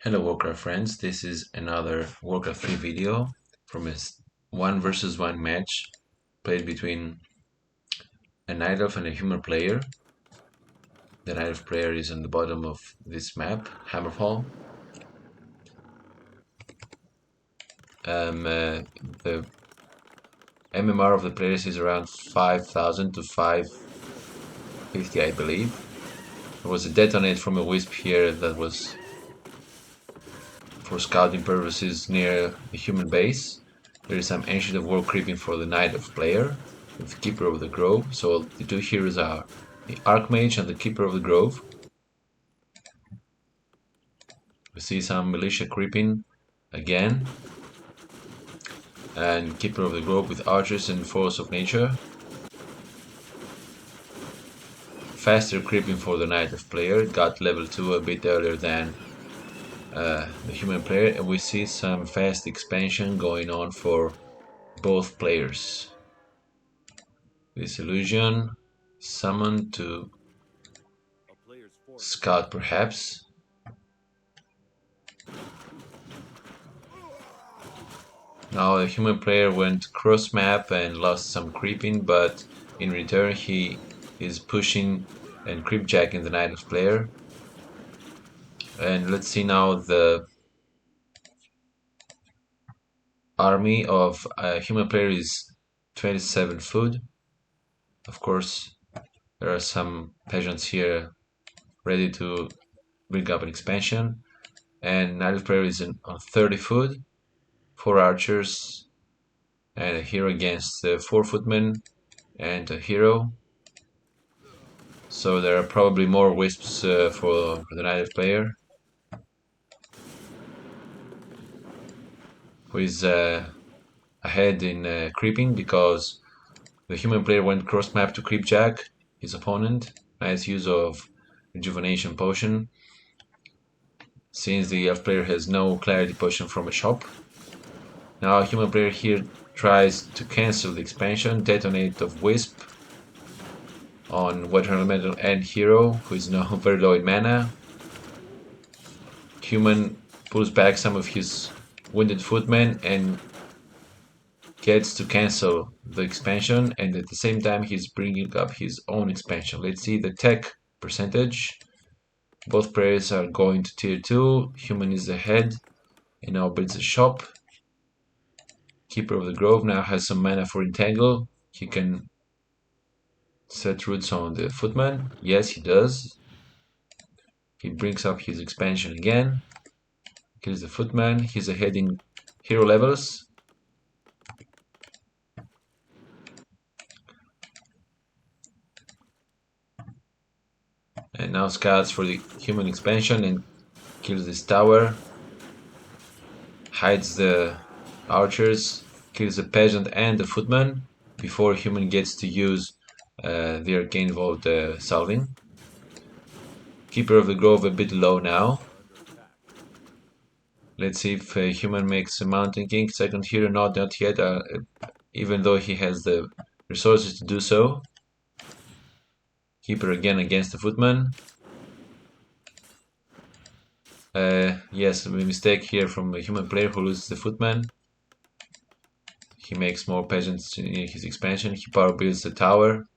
Hello Warcraft friends, this is another Warcraft 3 video from a 1 versus 1 match played between a Night Elf and a human player. The Night Elf player is on the bottom of this map, Hammerfall. The MMR of the players is around 5,000 to 550, I believe. There was a detonate from a wisp here that was for scouting purposes near the human base. There is some Ancient of War creeping for the Night Elf player with Keeper of the Grove. So the two heroes are the Archmage and the Keeper of the Grove. We see some militia creeping again, and Keeper of the Grove with archers and Force of Nature. Faster creeping for the Night Elf player, got level 2 a bit earlier than the human player, and we see some fast expansion going on for both players. This illusion summoned to scout perhaps. Now the human player went cross map and lost some creeping, but in return he is pushing and creepjacking the Night Elf player. And let's see now the army of a human player is 27 food. Of course, there are some peasants here ready to bring up an expansion, and Night Elf player is on 30 food, 4 archers, and a hero against 4 footmen and a hero. So there are probably more wisps for the Night Elf player, who is ahead in creeping because the human player went cross map to creepjack his opponent. Nice use of rejuvenation potion, since the elf player has no clarity potion from a shop. Now a human player here tries to cancel the expansion, detonate of wisp on Water Elemental and hero, who is now very low in mana. Human pulls back some of his wounded footmen and gets to cancel the expansion, and at the same time he's bringing up his own expansion. Let's see the tech percentage. Both players are going to tier 2. Human is ahead and now builds a shop. Keeper of the Grove now has some mana for Entangle. He can set roots on the footman. Yes, he does. He brings up his expansion again. Kills the footman. He's ahead in hero levels. And now scouts for the human expansion and kills this tower. Hides the archers. Kills the peasant and the footman before human gets to use the arcane vault salving. Keeper of the Grove a bit low now. Let's see if human makes a Mountain King. Second hero, not yet, even though he has the resources to do so. Keeper again against the footman. Yes, a mistake here from a human player who loses the footman. He makes more peasants in his expansion. He power builds the tower.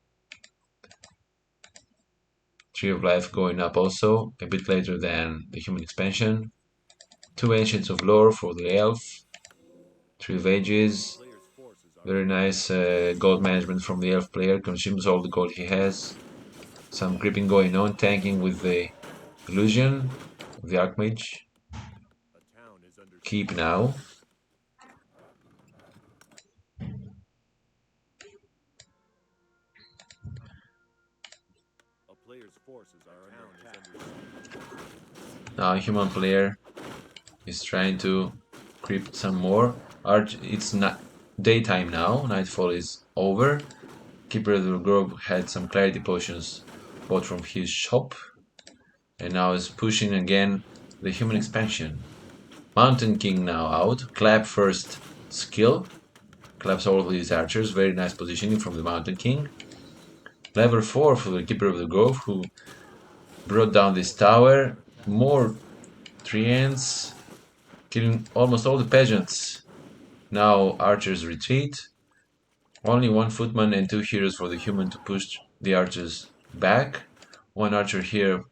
Tree of Life going up also, a bit later than the human expansion. 2 Ancients of Lore for the elf. Tree of Ages. Very nice gold management from the elf player. Consumes all the gold he has. Some creeping going on, tanking with the illusion of the Archmage. Keep now. Now human player is trying to creep some more. It's not daytime now, nightfall is over. Keeper of the Grove had some clarity potions bought from his shop, and now is pushing again the human expansion. Mountain King now out. Clap first skill. Claps all of these archers. Very nice positioning from the Mountain King. Level 4 for the Keeper of the Grove, who brought down this tower. More 3 ants, killing almost all the peasants. Now archers retreat. Only 1 footman and 2 heroes for the human to push the archers back. 1 archer here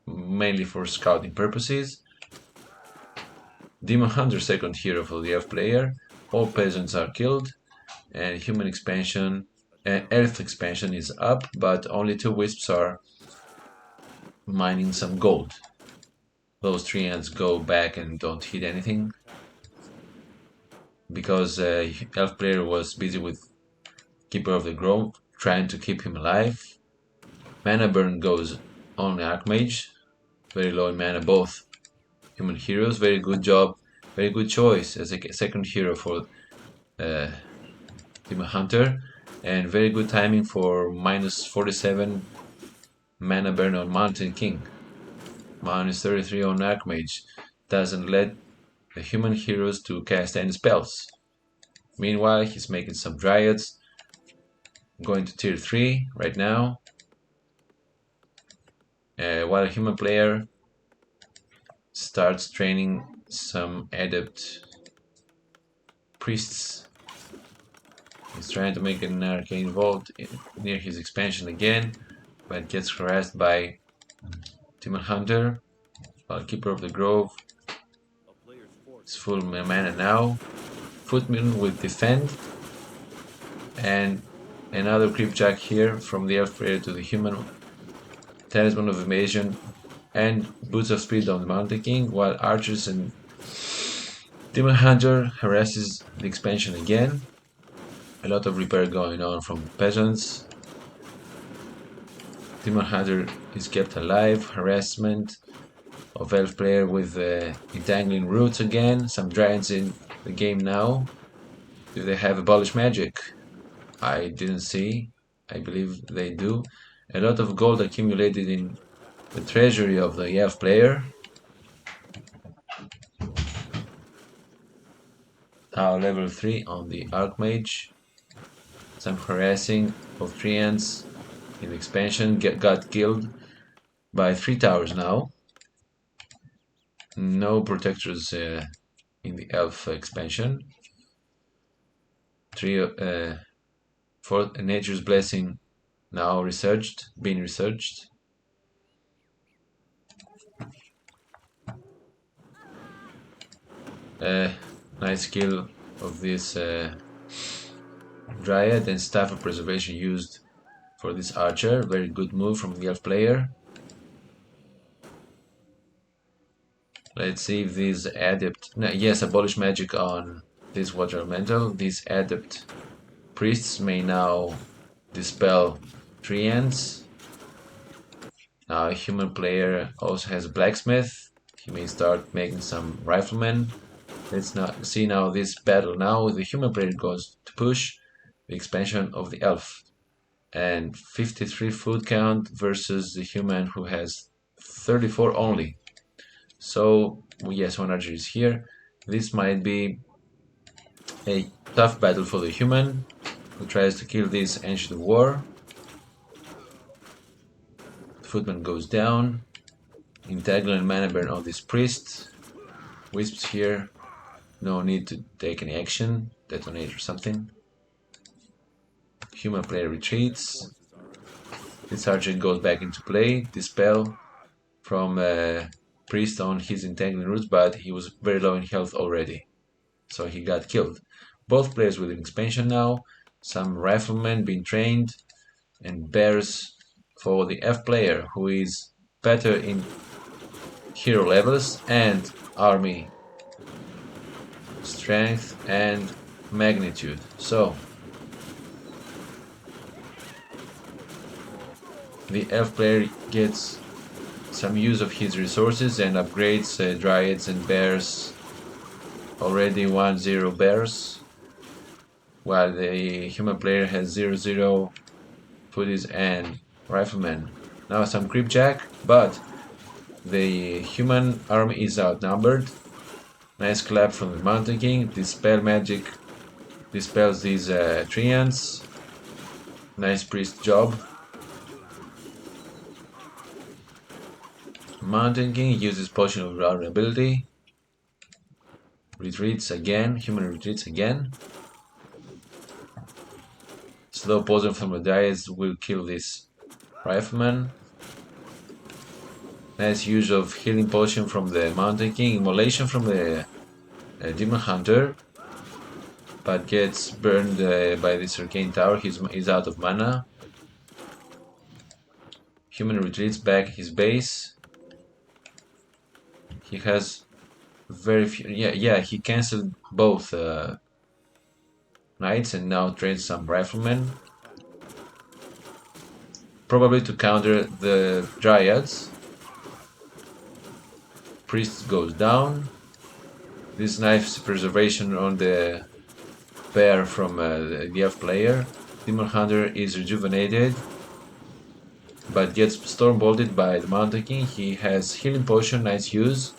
mainly for scouting purposes. Demon Hunter second hero for the elf player. All peasants are killed. And human expansion, earth expansion is up, but only 2 wisps are mining some gold. Those 3 ants go back and don't hit anything. Because elf player was busy with Keeper of the Grove, trying to keep him alive. Mana burn goes on Archmage, very low in mana, both human heroes. Very good job, very good choice as a second hero for Demon Hunter, and very good timing for minus 47 mana burn on Mountain King. Minus 33 on Archmage doesn't let the human heroes to cast any spells. Meanwhile, he's making some dryads. Going to tier 3 right now. While a human player starts training some adept priests. He's trying to make an arcane vault near his expansion again, but gets harassed by Demon Hunter. While Keeper of the Grove is full mana now. Footman will defend, and another creepjack here from the elf player to the human. Talisman of Evasion and Boots of Speed on the Mountain King, while archers and Demon Hunter harasses the expansion again. A lot of repair going on from peasants. Demon Hunter is kept alive. Harassment of elf player with entangling roots again. Some dryads in the game now. Do they have abolished magic? I didn't see. I believe they do. A lot of gold accumulated in the treasury of the elf player. Now level 3 on the Archmage. Some harassing of 3 ants in expansion. Got killed by 3 towers now. No protectors in the elf expansion. 4 Nature's Blessing now being researched. Nice kill of this Dryad and Staff of Preservation used for this archer. Very good move from the elf player. Let's see if these adept... yes, abolish magic on this water elemental. These adept priests may now dispel 3 ants. Now a human player also has a blacksmith. He may start making some riflemen. Let's see now this battle. Now the human player goes to push the expansion of the elf. And 53 food count versus the human who has 34 only. So, yes, 1 archer is here. This might be a tough battle for the human who tries to kill this Ancient of War. The footman goes down. Integral and mana burn on this priest. Wisps here. No need to take any action. Detonate or something. Human player retreats. This archer goes back into play. Dispel from priest on his entangling roots, but he was very low in health already, so he got killed. Both players with an expansion now. Some riflemen being trained, and bears for the F player, who is better in hero levels and army strength and magnitude. So the elf player gets some use of his resources and upgrades dryads and bears. Already 1-0 bears, while the human player has 0-0 foodies and riflemen. Now some creepjack, but the human army is outnumbered. Nice clap from the Mountain King. Dispel magic dispels these treants. Nice priest job. Mountain King uses Potion of Vulnerability. Retreats again. Human retreats again. Slow poison from the Dryas will kill this Rifleman. Nice use of Healing Potion from the Mountain King. Immolation from the Demon Hunter. But gets burned by this Arcane Tower. He's out of mana. Human retreats back his base. He has very few. Yeah. He cancelled both knights and now trains some riflemen. Probably to counter the dryads. Priest goes down. This knife's preservation on the bear from the elf player. Demon Hunter is rejuvenated, but gets storm bolted by the Mountain King. He has healing potion, nice use.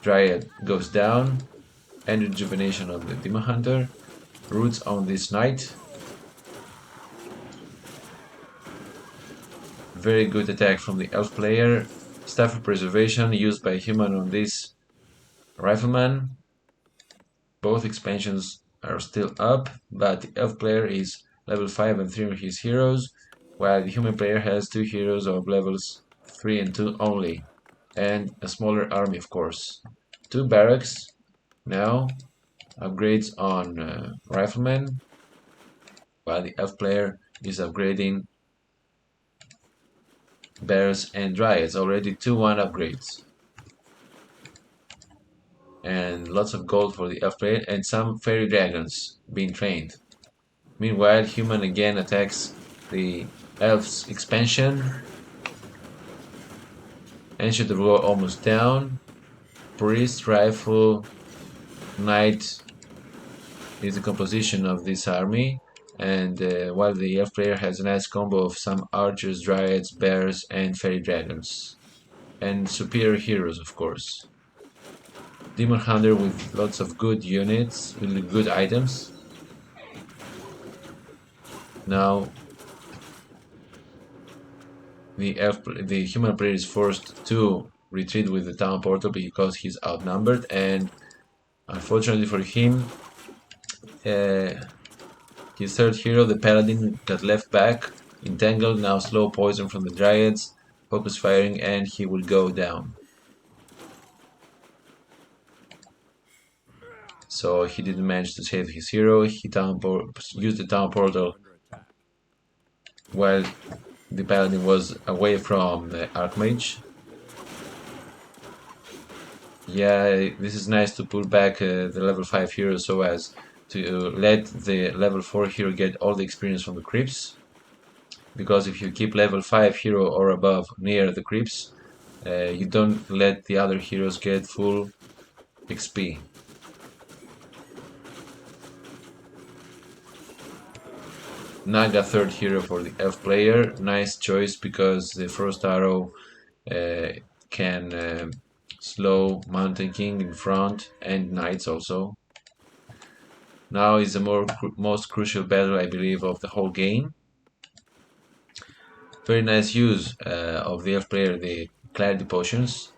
Dryad goes down, and rejuvenation on the Demon Hunter. Roots on this knight. Very good attack from the elf player. Staff of preservation used by human on this rifleman. Both expansions are still up, but the elf player is level 5 and 3 on his heroes, while the human player has 2 heroes of levels 3 and 2 only, and a smaller army, of course. 2 barracks now, upgrades on riflemen, while the elf player is upgrading bears and dryads. Already 2-1 upgrades. And lots of gold for the elf player and some fairy dragons being trained. Meanwhile, human again attacks the elf's expansion. Ancient of War almost down. Priest, rifle, knight is the composition of this army. And while the elf player has a nice combo of some archers, dryads, bears, and fairy dragons. And superior heroes, of course. Demon Hunter with lots of good units, with good items. Now the human player is forced to retreat with the town portal because he's outnumbered, and unfortunately for him, his third hero, the paladin, got left back, entangled, now slow poison from the dryads, focus firing, and he will go down. So he didn't manage to save his hero. He used the town portal while the paladin was away from the archmage. Yeah, this is nice to pull back the level 5 hero so as to let the level 4 hero get all the experience from the creeps. Because if you keep level 5 hero or above near the creeps, you don't let the other heroes get full XP. Naga third hero for the elf player. Nice choice because the frost arrow can slow Mountain King in front and knights also. Now is the most crucial battle, I believe, of the whole game. Very nice use of the elf player, the clarity potions.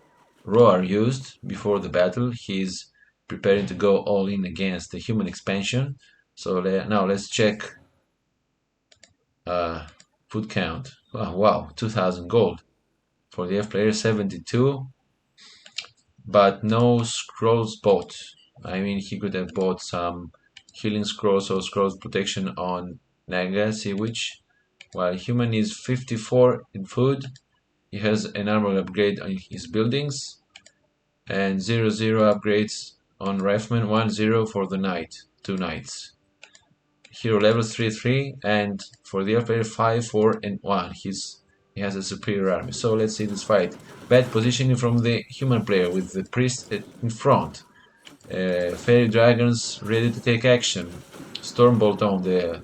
Raw are used before the battle. He's preparing to go all in against the human expansion. So now let's check food count. Oh, wow, 2000 gold for the elf player, 72, but no scrolls bought. I mean, he could have bought some healing scrolls or scrolls protection on Naga Sea Witch. While human is 54 in food, he has an armor upgrade on his buildings, and 0 upgrades on rifleman, 1 for the knight, 2 knights. Hero levels 3, and for the elf player 5, 4, and 1. He has a superior army. So let's see this fight. Bad positioning from the human player with the priest in front. Fairy dragons ready to take action. Stormbolt on the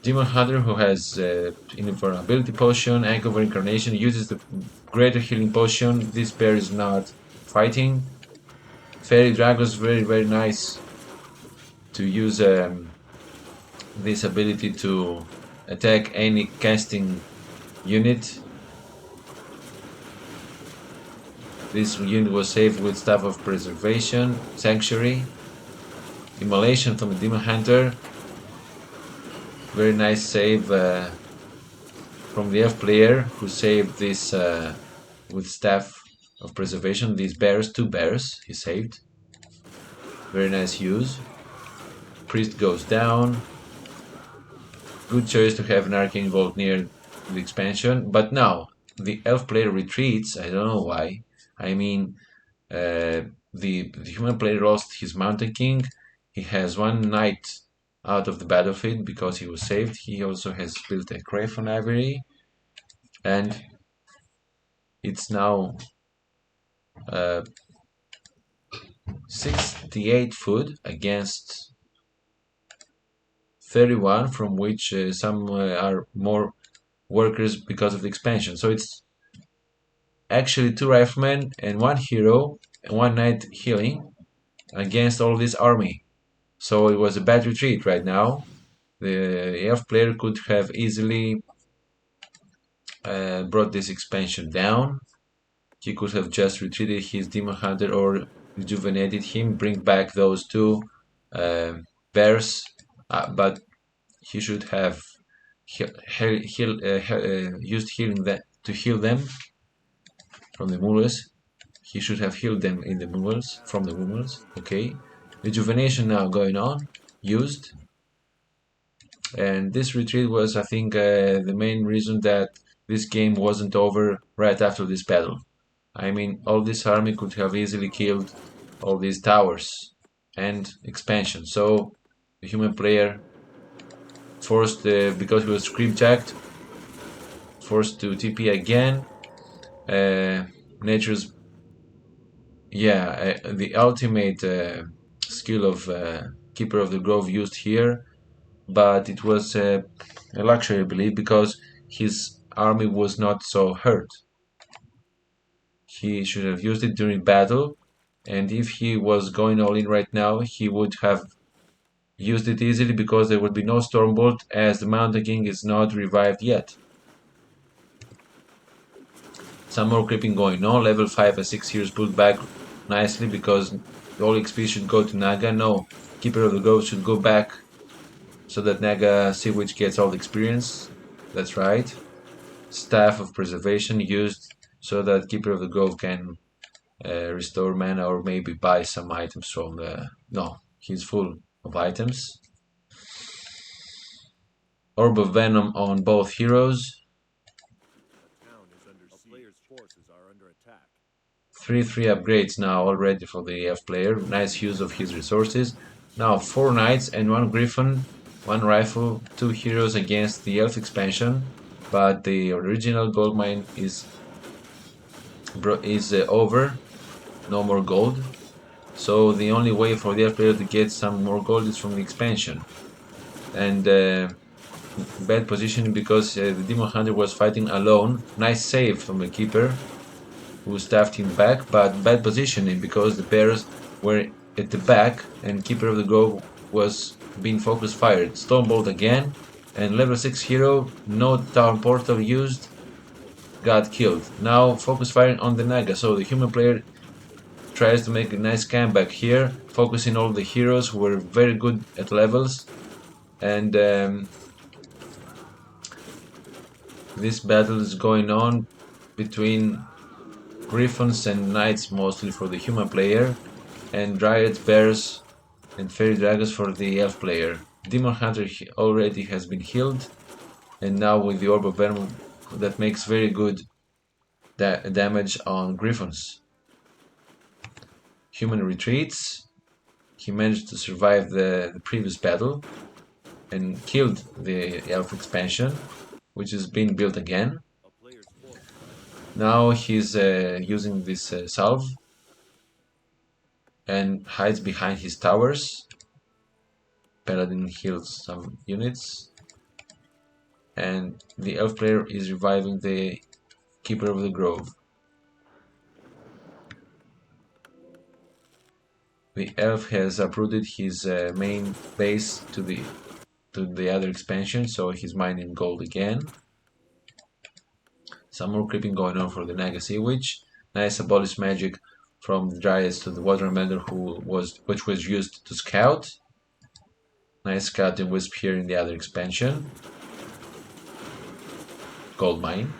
Demon Hunter, who has invulnerability potion. Anchor of Incarnation uses the greater healing potion. This pair is not fighting. Fairy dragons, very nice to use this ability to attack any casting unit. This unit was saved with Staff of Preservation, Sanctuary, Immolation from the Demon Hunter. Very nice save from the elf player who saved this with Staff of Preservation. These bears, 2 bears, he saved. Very nice use. Priest goes down. Good choice to have an Arcane Bolt near the expansion. But now, the elf player retreats. I don't know why. I mean, the human player lost his Mountain King. He has 1 knight out of the battlefield because he was saved. He also has built a Craven Aviary. And it's now 68 food against 31, from which some are more workers because of the expansion. So it's actually 2 riflemen and 1 hero and 1 knight healing against all this army. So it was a bad retreat right now. The elf player could have easily brought this expansion down. He could have just retreated his Demon Hunter or rejuvenated him, bring back those 2 bears, but he should have used healing to heal them from the mules. He should have healed them in the mules, from the mules. Okay, rejuvenation now going on, used. And this retreat was, I think, the main reason that this game wasn't over right after this battle. I mean, all this army could have easily killed all these towers and expansion. So the human player forced, because he was creepjacked, forced to TP again. Nature's, the ultimate skill of Keeper of the Grove used here, but it was a luxury, I believe, because his army was not so hurt. He should have used it during battle, and if he was going all in right now, he would have used it easily because there would be no Stormbolt, as the Mountain King is not revived yet. Some more creeping going on. Level 5 and 6 heroes pulled back nicely because all XP should go to Naga. No, Keeper of the Grove should go back so that Naga Sea Witch gets all the experience. That's right. Staff of Preservation used so that Keeper of the Grove can restore mana or maybe buy some items from the... No, he's full of items. Orb of Venom on both heroes. 3/3 upgrades now already for the elf player. Nice use of his resources. Now 4 knights and 1 griffin, 1 rifle, 2 heroes against the elf expansion. But the original gold mine is over. No more gold. So the only way for the elf player to get some more gold is from the expansion. And bad positioning because the Demon Hunter was fighting alone. Nice save from the keeper, who staffed him back, but bad positioning because the bears were at the back and Keeper of the Grove was being focus fired. Stormbolt again, and level 6 hero, no town portal used, got killed. Now focus firing on the Naga, so the human player tries to make a nice comeback here, focusing all the heroes who were very good at levels, and this battle is going on between griffins and knights mostly for the human player, and dryads, bears and fairy dragons for the elf player. Demon Hunter already has been healed, and now with the Orb of Venom that makes very good damage on griffins. Human retreats. He managed to survive the previous battle and killed the elf expansion, which is being built again. Now he's using this salve and hides behind his towers. Paladin heals some units, and the elf player is reviving the Keeper of the Grove. The elf has uprooted his main base to the other expansion, so he's mining gold again. Some more creeping going on for the Naga Sea Witch. Nice abolish magic from the Dryads to the Watermelon, which was used to scout. Nice scouting wisp here in the other expansion. Gold mine.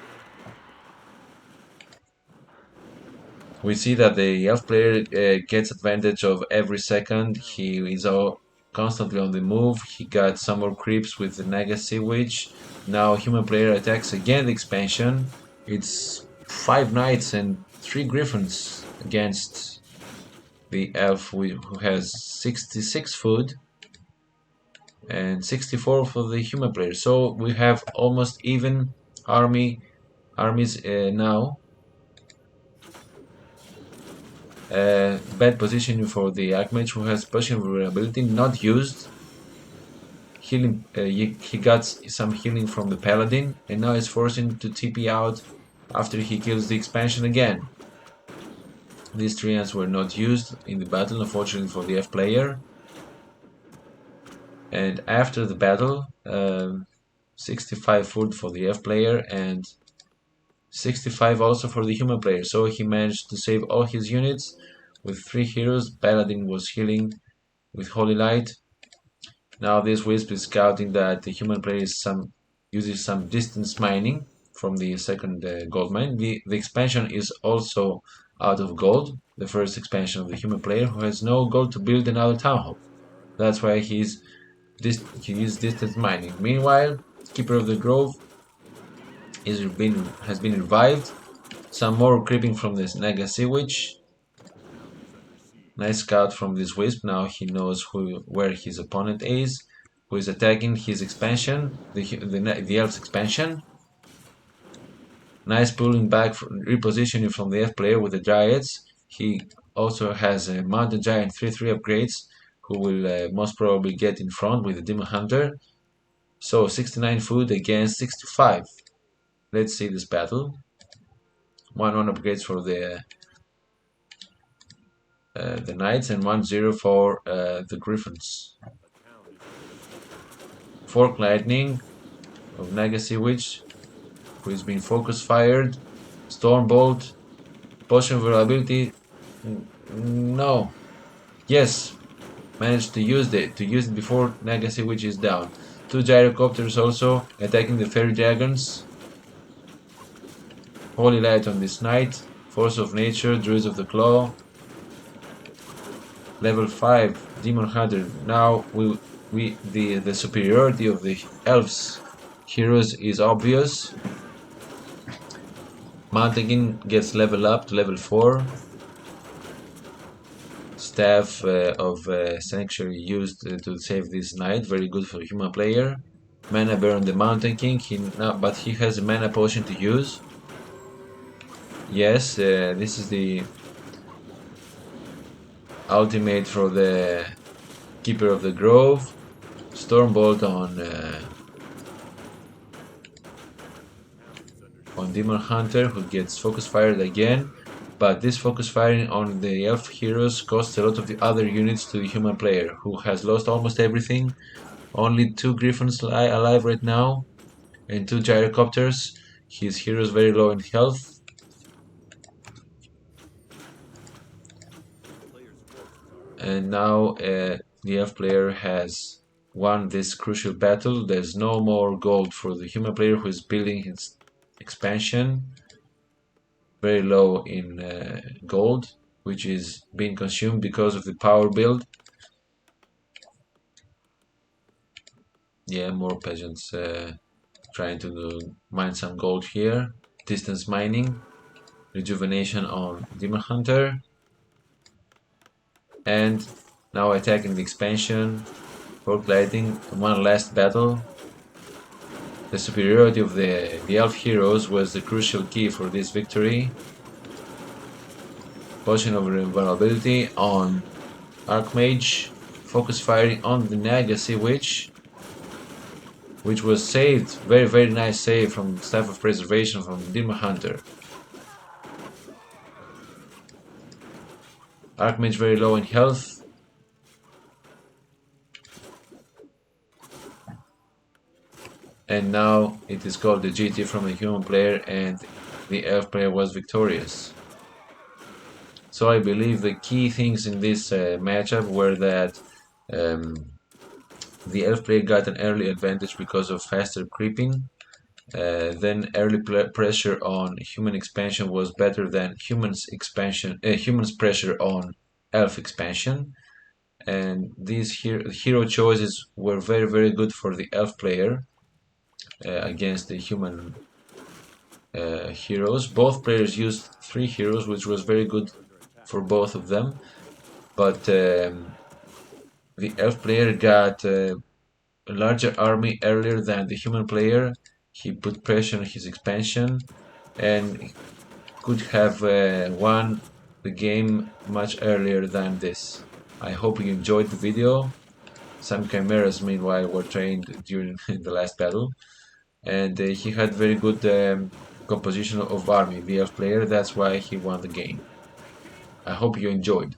We see that the elf player gets advantage of every second. He is constantly on the move. He got some more creeps with the Naga Sea Witch. Now human player attacks again the expansion. It's 5 knights and 3 griffins against the elf who has 66 food and 64 for the human player. So we have almost even armies now. Bad positioning for the Archmage, who has potion vulnerability not used. Healing, he got some healing from the Paladin, and now is forcing to TP out after he kills the expansion again. These treants were not used in the battle, unfortunately for the F player. And after the battle, 65 food for the F player and 65 also for the human player. So he managed to save all his units with 3 heroes. Paladin was healing with Holy Light. Now this Wisp is scouting that the human player uses some distance mining from the second gold mine. The expansion is also out of gold. The first expansion of the human player, who has no gold to build another town hall. That's why he uses distance mining. Meanwhile, Keeper of the Grove has been revived. Some more creeping from this Naga Sea Witch. Nice scout from this Wisp. Now he knows where his opponent is, who is attacking his expansion, the Elf's expansion. Nice pulling back, repositioning from the F player with the Dryads. He also has a Mountain Giant 3/3 upgrades, who will most probably get in front with the Demon Hunter. So 69 food against 65. Let's see this battle. 1-1 upgrades for the Knights and 1-0 for the Griffins. Fork Lightning of Naga Sea Witch, who is being focus fired. Stormbolt, potion vulnerability. No. Yes, managed to use it before Naga Sea Witch is down. 2 gyrocopters also attacking the fairy dragons. Holy Light on this knight. Force of Nature, Druids of the Claw. Level 5 Demon Hunter. Now the superiority of the elves heroes is obvious. Mountain gets level up to level 4. Staff of Sanctuary used to save this knight, very good for human player. Mana burn the Mountain King, but he has a mana potion to use. Yes, this is the ultimate for the Keeper of the Grove. Stormbolt on Demon Hunter, who gets focus fired again. But this focus firing on the elf heroes costs a lot of the other units to the human player, who has lost almost everything. Only 2 griffins alive right now, and 2 gyrocopters. His heroes very low in health. And now the elf player has won this crucial battle. There's no more gold for the human player, who is building his expansion. Very low in gold, which is being consumed because of the power build. Yeah, more peasants trying to mine some gold here. Distance mining, rejuvenation on Demon Hunter, and now attacking the expansion. Fork Lighting, one last battle. The superiority of the elf heroes was the crucial key for this victory. Potion of invulnerability on Archmage. Focus firing on the Naga Sea Witch, which was saved. Very, very nice save from Staff of Preservation from Demon Hunter. Archmage very low in health. And now it is called the GT from the human player, and the elf player was victorious. So I believe the key things in this matchup were that um, the elf player got an early advantage because of faster creeping. Then early pressure on human expansion was better than humans pressure on elf expansion. And these hero choices were very good for the elf player against the human heroes. Both players used 3 heroes, which was very good for both of them. But the elf player got a larger army earlier than the human player. He put pressure on his expansion and could have won the game much earlier than this. I hope you enjoyed the video. Some chimeras, meanwhile, were trained during the last battle, and he had very good composition of army, the elf player. That's why he won the game. I hope you enjoyed.